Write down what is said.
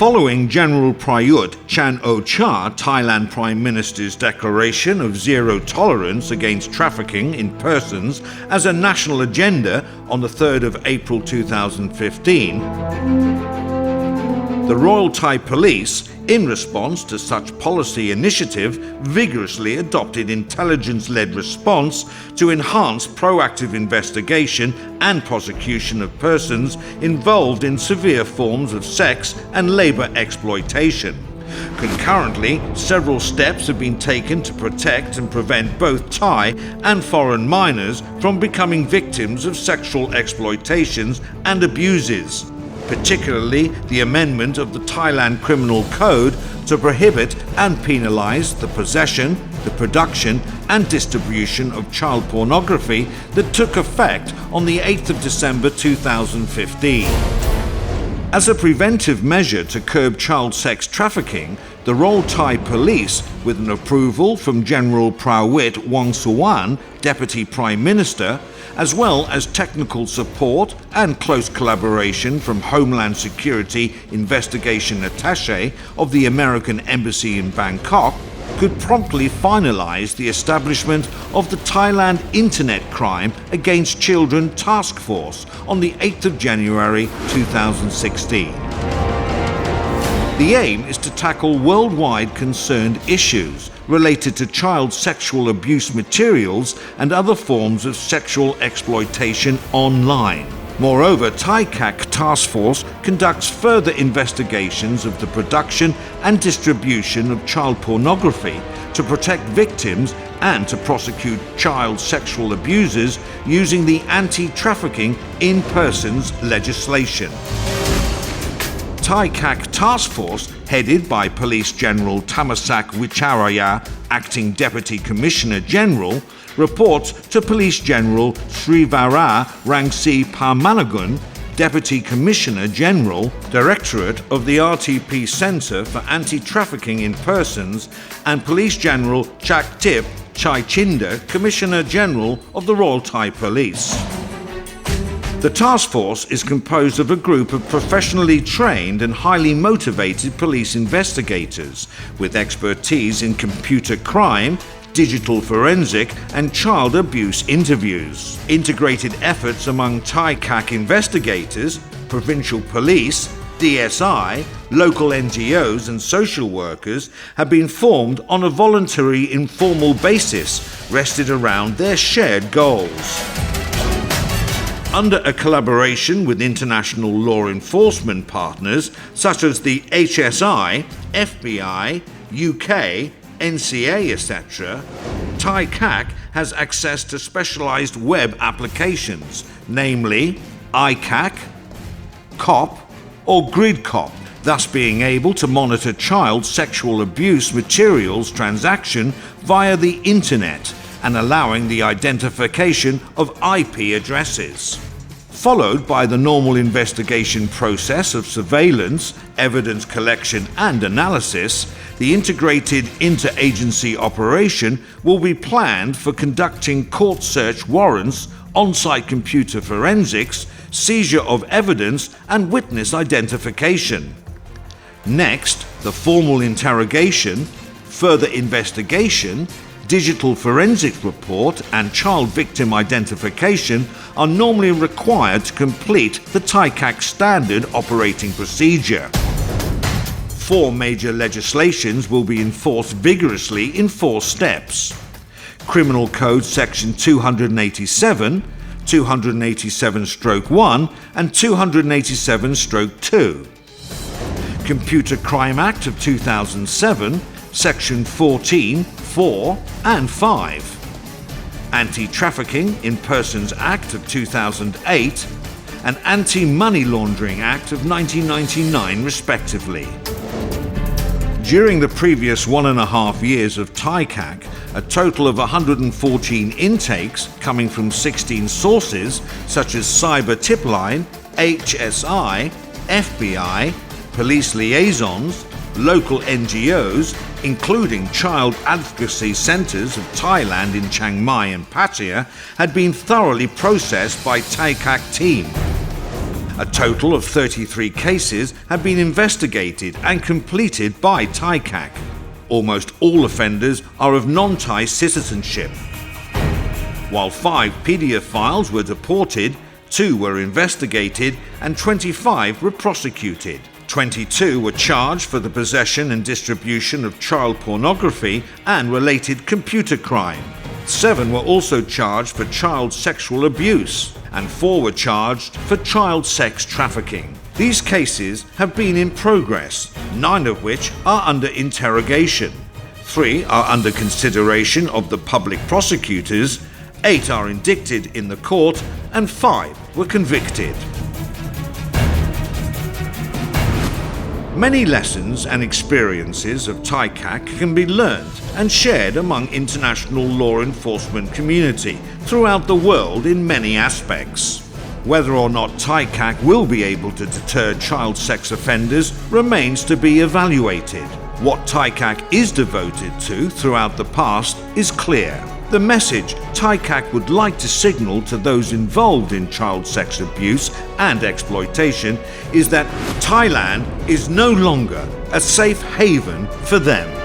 Following General Prayut Chan-o-cha, Thailand Prime Minister's declaration of zero tolerance against trafficking in persons as a national agenda on the 3rd of April 2015, the Royal Thai Police, in response to such policy initiative, vigorously adopted intelligence-led response to enhance proactive investigation and prosecution of persons involved in severe forms of sex and labour exploitation. Concurrently, several steps have been taken to protect and prevent both Thai and foreign minors from becoming victims of sexual exploitations and abuses, particularly the amendment of the Thailand Criminal Code to prohibit and penalise the possession, the production and distribution of child pornography that took effect on the 8th of December 2015. As a preventive measure to curb child sex trafficking, the Royal Thai Police, with an approval from General Prawit Wongsuwan, Deputy Prime Minister, as well as technical support and close collaboration from Homeland Security Investigation Attaché of the American Embassy in Bangkok, could promptly finalise the establishment of the Thailand Internet Crime Against Children Task Force on the 8th of January 2016. The aim is to tackle worldwide concerned issues related to child sexual abuse materials and other forms of sexual exploitation online. Moreover, Ticac Task Force conducts further investigations of the production and distribution of child pornography to protect victims and to prosecute child sexual abusers using the Anti-Trafficking in Persons legislation. Ticac Task Force, headed by Police General Tamasak Wicharaya, Acting Deputy Commissioner General, reports to Police General Srivara Rangsi Parmanagun, Deputy Commissioner General, Directorate of the RTP Centre for Anti-Trafficking in Persons, and Police General Chaktip Chaichinder, Commissioner General of the Royal Thai Police. The task force is composed of a group of professionally trained and highly motivated police investigators with expertise in computer crime, digital forensic and child abuse interviews. Integrated efforts among Ticac investigators, provincial police, DSI, local NGOs and social workers have been formed on a voluntary informal basis rested around their shared goals. Under a collaboration with international law enforcement partners such as the HSI, FBI, UK, NCA, etc., Ticac has access to specialised web applications, namely ICAC, COP or GridCOP, thus being able to monitor child sexual abuse materials transaction via the internet and allowing the identification of IP addresses. Followed by the normal investigation process of surveillance, evidence collection and analysis, the integrated interagency operation will be planned for conducting court search warrants, on-site computer forensics, seizure of evidence and witness identification. Next, the formal interrogation, further investigation, digital forensic report and child victim identification are normally required to complete the Ticac standard operating procedure. 4 major legislations will be enforced vigorously in 4 steps. Criminal Code Section 287, 287/1 and 287/2. Computer Crime Act of 2007, Section 14, 4 and 5. Anti-Trafficking in Persons Act of 2008 and Anti-Money Laundering Act of 1999 respectively. During the previous 1.5 years of Ticac, a total of 114 intakes coming from 16 sources such as Cyber Tipline, HSI, FBI, police liaisons, local NGOs, including child advocacy centres of Thailand in Chiang Mai and Pattaya, had been thoroughly processed by Ticac team. A total of 33 cases have been investigated and completed by Ticac. Almost all offenders are of non-Thai citizenship. While 5 paedophiles were deported, 2 were investigated and 25 were prosecuted. 22 were charged for the possession and distribution of child pornography and related computer crime. 7 were also charged for child sexual abuse, and 4 were charged for child sex trafficking. These cases have been in progress, 9 of which are under interrogation. 3 are under consideration of the public prosecutors, 8 are indicted in the court, and 5 were convicted. Many lessons and experiences of Ticac can be learned and shared among international law enforcement community throughout the world in many aspects. Whether or not Ticac will be able to deter child sex offenders remains to be evaluated. What Ticac is devoted to throughout the past is clear. The message Ticac would like to signal to those involved in child sex abuse and exploitation is that Thailand is no longer a safe haven for them.